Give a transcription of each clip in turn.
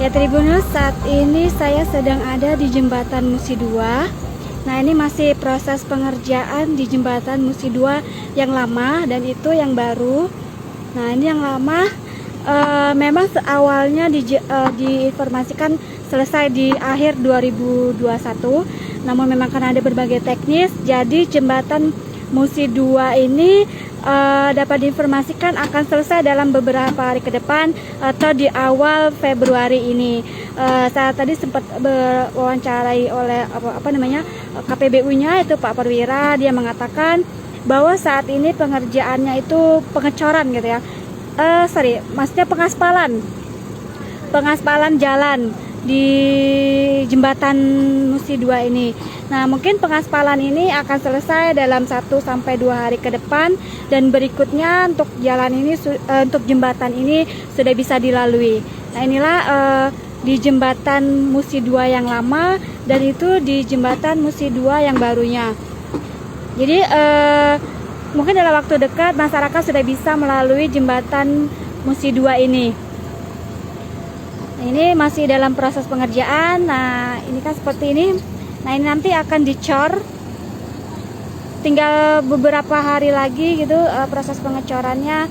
Ya Tribuners, saat ini saya sedang ada di Jembatan Musi 2. Nah, ini masih proses pengerjaan di Jembatan Musi 2 yang lama dan itu yang baru. Nah, ini yang lama memang awalnya diinformasikan selesai di akhir 2021. Namun memang karena ada berbagai teknis, jadi Jembatan Musi 2 ini dapat diinformasikan akan selesai dalam beberapa hari ke depan atau di awal Februari ini. Saya tadi sempat wawancarai oleh KPBU-nya itu Pak Perwira. Dia mengatakan bahwa saat ini pengerjaannya itu pengecoran gitu ya. Maksudnya pengaspalan jalan di Jembatan Musi 2 ini. Nah, mungkin pengaspalan ini akan selesai dalam 1-2 hari ke depan, dan berikutnya untuk jalan ini untuk jembatan ini sudah bisa dilalui. Nah, inilah di Jembatan Musi 2 yang lama dan itu di Jembatan Musi 2 yang barunya. Jadi mungkin dalam waktu dekat masyarakat sudah bisa melalui Jembatan Musi 2 ini. Nah, ini masih dalam proses pengerjaan. Nah, ini kan seperti ini. Nah, ini nanti akan dicor. Tinggal beberapa hari lagi gitu proses pengecorannya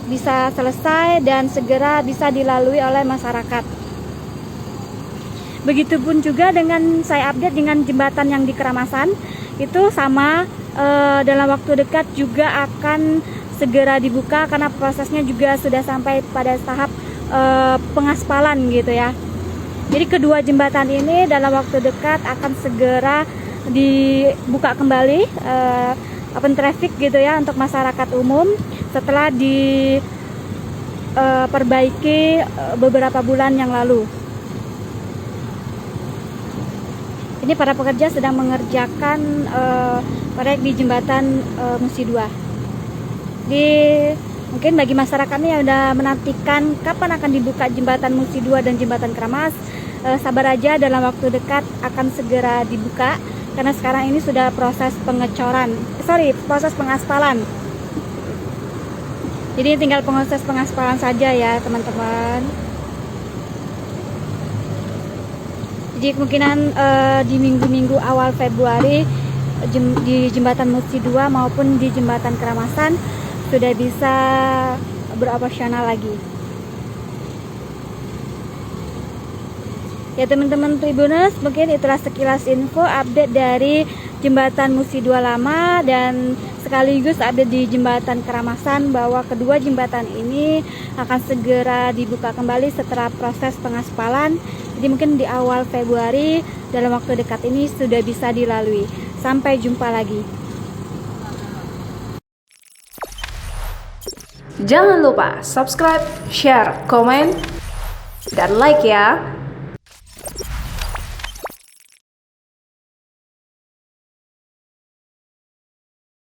bisa selesai dan segera bisa dilalui oleh masyarakat. Begitupun juga dengan saya update dengan jembatan yang di Keramasan, itu sama dalam waktu dekat juga akan segera dibuka karena prosesnya juga sudah sampai pada tahap pengaspalan gitu ya. Jadi kedua jembatan ini dalam waktu dekat akan segera dibuka kembali open traffic gitu ya untuk masyarakat umum setelah diperbaiki beberapa bulan yang lalu. Ini para pekerja sedang mengerjakan proyek di Jembatan Musi 2. Mungkin bagi masyarakat ini yang sudah menantikan kapan akan dibuka Jembatan Musi 2 dan Jembatan Keramas, sabar aja, dalam waktu dekat akan segera dibuka karena sekarang ini sudah proses proses pengaspalan. Jadi tinggal proses pengaspalan saja ya teman-teman. Jadi kemungkinan di minggu-minggu awal Februari di Jembatan Musi 2 maupun di Jembatan Keramasan sudah bisa beroperasional lagi. Ya teman-teman Tribuners, mungkin itulah sekilas info update dari Jembatan Musi 2 lama dan sekaligus update di Jembatan Keramasan bahwa kedua jembatan ini akan segera dibuka kembali setelah proses pengaspalan. Jadi mungkin di awal Februari dalam waktu dekat ini sudah bisa dilalui. Sampai jumpa lagi. Jangan lupa subscribe, share, komen, dan like ya.